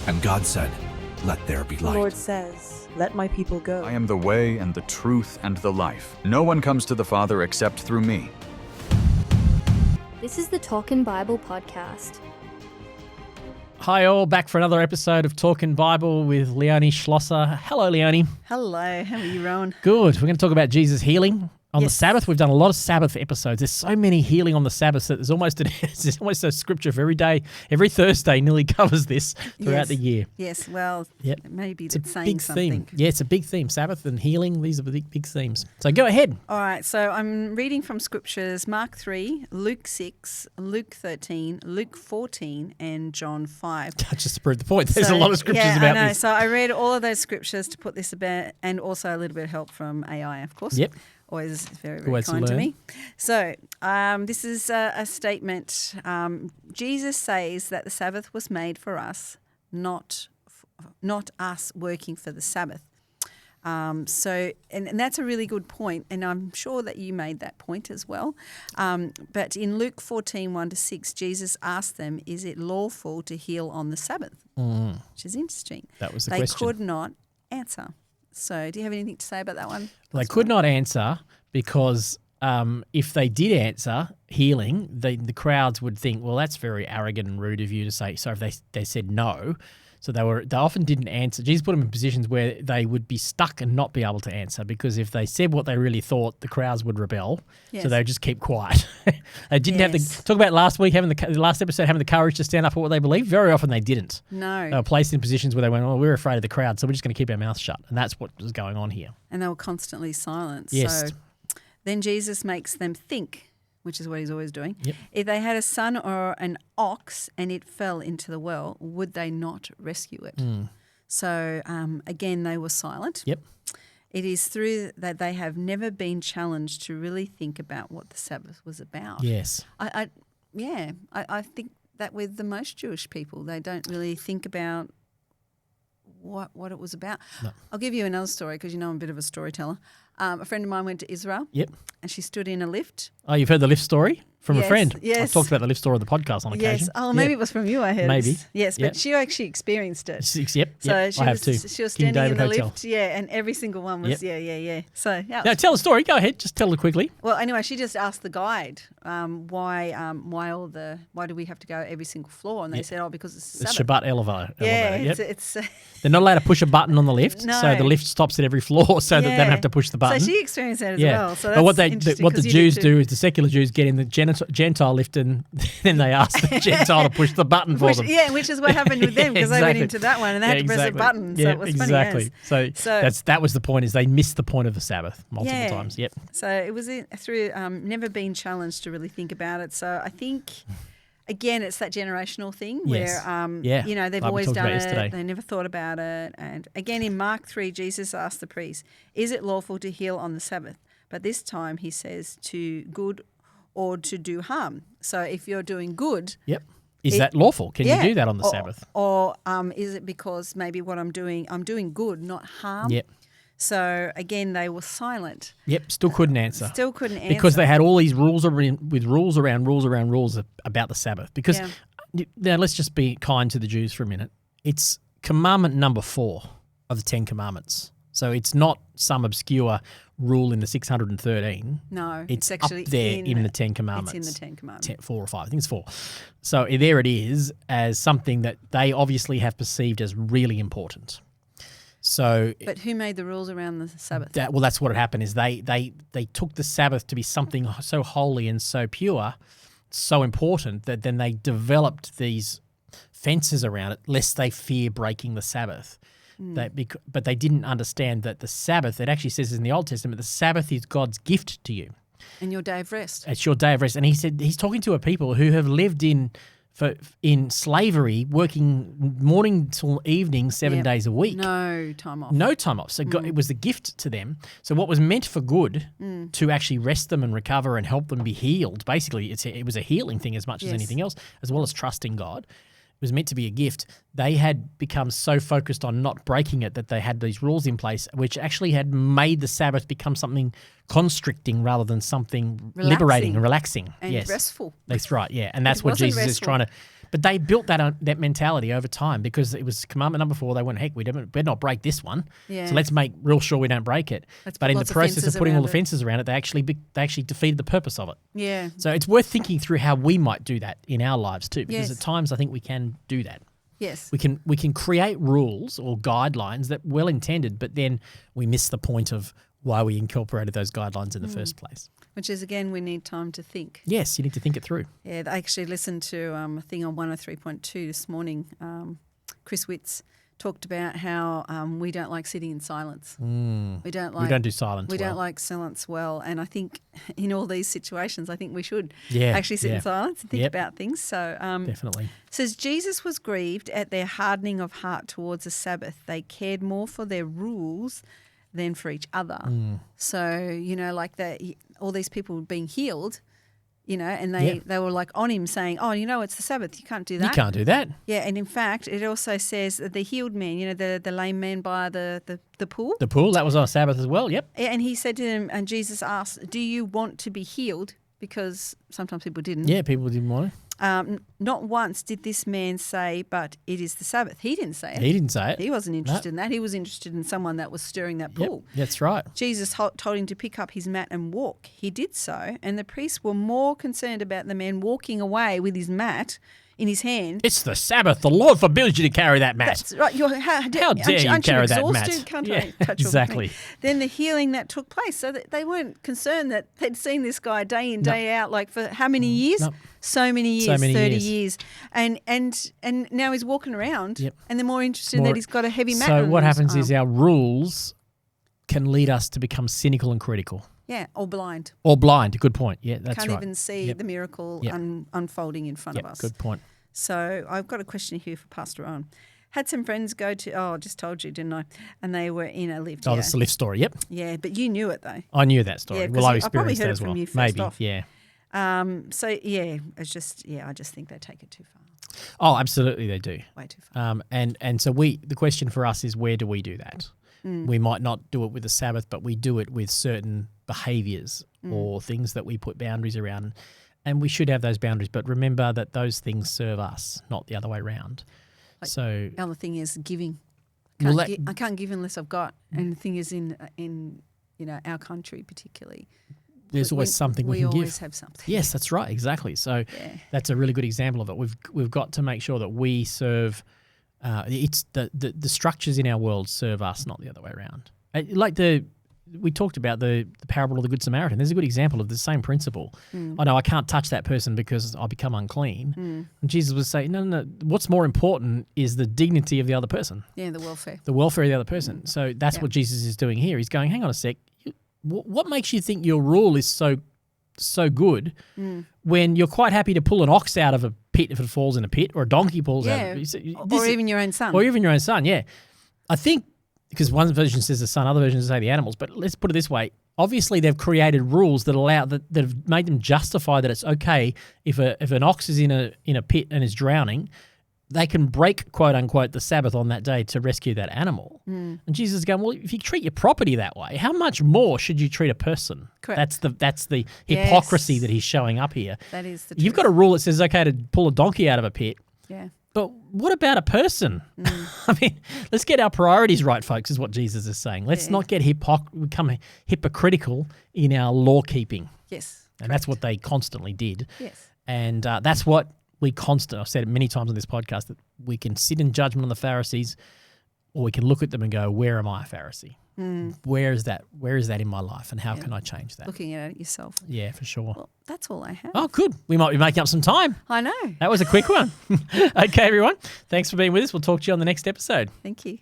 And God said, "Let there be The light." Lord says, "Let my people go." I am the way and the truth and the life. No one comes to the Father except through me. This is the Talkin' Bible podcast. Hi all, back for another episode of Talkin' Bible with Leonie Schlosser. Hello, Leonie. Hello, how are you, Rohan? Good. We're going to talk about Jesus healing on the Yes. Sabbath. We've done a lot of Sabbath episodes. There's so many healing on the Sabbath that there's almost a scripture for every day. Every Thursday nearly covers this throughout Yes. the year. Yes, well, Yep. maybe It's a that's saying big something. theme. Yeah, it's a big theme. Sabbath and healing, these are the big themes. So go ahead. All right, so I'm reading from scriptures Mark 3, Luke 6, Luke 13, Luke 14, and John 5. Just to prove the point, there's a lot of scriptures about I know. this. So I read all of those scriptures to put this about, and also a little bit of help from AI, of course. Yep. Always very, very Always to kind to learn. me. So this is a statement. Jesus says that the Sabbath was made for us, not us working for the Sabbath. And that's a really good point, and I'm sure that you made that point as well. But in Luke 14, 1-6, Jesus asked them, "Is it lawful to heal on the Sabbath?" Which is interesting. That was the They question. could not answer. So do you have anything to say about that one? They could not answer because if they did answer healing, the crowds would think, well, that's very arrogant and rude of you to say. So if they said no, so they often didn't answer. Jesus put them in positions where they would be stuck and not be able to answer, because if they said what they really thought, the crowds would rebel. Yes. So they would just keep quiet. They didn't have Yes. the talk about last week the last episode having the courage to stand up for what they believed. Very often they didn't. No. They were placed in positions where they went, well, we're afraid of the crowd, so we're just going to keep our mouths shut. And that's what was going on here. And they were constantly silent. Yes. So then Jesus makes them think, which is what he's always doing. Yep. If they had a son or an ox and it fell into the well, would they not rescue it? So again, they were silent. Yep. It is through that they have never been challenged to really think about what the Sabbath was about. Yes. I think that with the most Jewish people, they don't really think about what it was about. No. I'll give you another story because you know I'm a bit of a storyteller. A friend of mine went to Israel. Yep. And she stood in a lift. Oh, you've heard the lift story from a Yes, friend? yes. I've talked about the lift story on the podcast on occasion. Yes. Oh, maybe it was from you, I heard. Maybe. Yes, Yep. but she actually experienced it. Yep. So I have too. she was King standing David in the Hotel. lift, and every single one was, Yep. So, yeah. Now tell the story. Go ahead. Just tell it quickly. Well, anyway, she just asked the guide why do we have to go every single floor, and they said, because it's The Sabbath. Shabbat elevator. Yeah, Yep. it's They're not allowed to push a button on the lift, so No. the lift stops at every floor, so that they don't have to push the button. So she experienced that as yeah. well. So but what that's the interesting 'cause you Jews did do too. is the secular Jews get in the Gentile lift, and then they ask the Gentile to push the button for them. Yeah, which is what happened with them because they went Exactly. into that one and they had to press a button. So Yeah, it was exactly. funny. So that was the point, is they missed the point of the Sabbath multiple times. Yep. So it was through never been challenged to really think about it. So I think, again, it's that generational thing Yes. where, they've Like we always talked done about it. yesterday. They never thought about it. And again, in Mark 3, Jesus asked the priest, "Is it lawful to heal on the Sabbath?" But this time he says to good or to do harm. So if you're doing good, Yep. Is that lawful? Can you do that on the or, Sabbath? Or is it because maybe what I'm doing good, not harm? Yep. So again, they were silent. Yep. Still couldn't answer. Still couldn't answer. Because they had all these rules rules around rules about the Sabbath. Because now let's just be kind to the Jews for a minute. It's commandment number 4 of the 10 Commandments. So it's not some obscure rule in the 613. No, it's actually up there in the 10 Commandments. It's in the 10 Commandments. 4 or 5. I think it's 4. So there it is, as something that they obviously have perceived as really important. So, but who made the rules around the Sabbath? that's what had happened. Is they took the Sabbath to be something so holy and so pure, so important, that then they developed these fences around it, lest they fear breaking the Sabbath. But they didn't understand that the Sabbath, it actually says in the Old Testament, the Sabbath is God's gift to you. And your day of rest. It's your day of rest. And he said he's talking to a people who have lived in slavery, working morning till evening, 7 days a week. No time off. No time off. So God, it was a gift to them. So what was meant for good to actually rest them and recover and help them be healed, basically it was a healing thing as much as anything else, as well as trusting God. It was meant to be a gift. They had become so focused on not breaking it that they had these rules in place, which actually had made the Sabbath become something constricting rather than something liberating and relaxing. And restful. That's right, yeah. And that's what Jesus is trying to... But they built that mentality over time because it was commandment number 4. They went, heck, we better not break this one. Yeah. So let's make real sure we don't break it. But in the process of putting all the fences around it, they actually defeated the purpose of it. Yeah. So it's worth thinking through how we might do that in our lives too, because at times I think we can do that. Yes. We can create rules or guidelines that well intended, but then we miss the point of why we incorporated those guidelines in the first place. Which is, again, we need time to think. Yes, you need to think it through. Yeah, I actually listened to a thing on 103.2 this morning. Chris Witts talked about how we don't like sitting in silence. We don't do silence. We don't like silence well, and I think in all these situations, I think we should actually sit in silence and think about things. So definitely says Jesus was grieved at their hardening of heart towards the Sabbath. They cared more for their rules than for each other. So like all these people being healed. And they were like on him saying, oh, it's the Sabbath. You can't do that. You can't do that. Yeah, and in fact, it also says that the healed man, the lame man by the pool. The pool, that was on Sabbath as well, yep. And he said to him, and Jesus asked, do you want to be healed? Because sometimes people didn't. Yeah, people didn't want to. Not once did this man say, but it is the Sabbath. He didn't say it. He didn't say it. He wasn't interested in that. He was interested in someone that was stirring that pool. Yep, that's right. Jesus told him to pick up his mat and walk. He did so, and the priests were more concerned about the man walking away with his mat in his hand. It's the Sabbath. The Lord forbids you to carry that mat. That's right. How dare you carry that mat? Can't yeah, I touch exactly. Then the healing that took place, so that they weren't concerned that they'd seen this guy day in, day out, like for how many years? No. So many years, 30 years. And now he's walking around and they're more interested that he's got a heavy mat. So what happens is our rules can lead us to become cynical and critical. Yeah, or blind. Or blind, good point. Yeah, that's right. Can't even see the miracle unfolding in front of us. Good point. So I've got a question here for Pastor Rohan. Had some friends go to, I just told you, didn't I? And they were in a lift. Oh, that's the lift story, yep. Yeah, but you knew it though. I knew that story. Yeah, well, I probably experienced heard that it as from well. you first Maybe, off. yeah. So yeah, it's just I just think they take it too far. Oh, absolutely they do. Way too far. And so the question for us is, where do we do that? We might not do it with the Sabbath, but we do it with certain behaviours or things that we put boundaries around. And we should have those boundaries, but remember that those things serve us, not the other way around. So the other thing is giving. I can't give unless I've got. And the thing is in our country particularly, there's always something we can give. We always have something. Yes, that's right, exactly. So that's a really good example of it. We've got to make sure that we serve. It's the structures in our world serve us, not the other way around. We talked about the parable of the Good Samaritan. There's a good example of the same principle. I know I can't touch that person because I'll become unclean. And Jesus would say, no. What's more important is the dignity of the other person. Yeah, the welfare. The welfare of the other person. So that's what Jesus is doing here. He's going, hang on a sec. What makes you think your rule is so good when you're quite happy to pull an ox out of a pit if it falls in a pit, or a donkey pulls out of it? Or even your own son. Or even your own son, yeah. I think, because one version says the son, other versions say the animals, but let's put it this way. Obviously, they've created rules that allow that have made them justify that it's okay if an ox is in a pit and is drowning, they can break, quote unquote, the Sabbath on that day to rescue that animal. And Jesus is going, well, if you treat your property that way, how much more should you treat a person? Correct. That's the hypocrisy that he's showing up here. That is the truth. You've got a rule that says it's okay to pull a donkey out of a pit. Yeah. But what about a person? I mean, let's get our priorities right, folks, is what Jesus is saying. Let's not get become hypocritical in our law keeping. Yes. And that's what they constantly did. Yes. And that's what I've said it many times on this podcast, that we can sit in judgment on the Pharisees, or we can look at them and go, where am I a Pharisee? Where is that in my life, and how can I change that? Looking at it yourself. Yeah, for sure. Well, that's all I have. Oh, good. We might be making up some time. I know. That was a quick one. Okay, everyone. Thanks for being with us. We'll talk to you on the next episode. Thank you.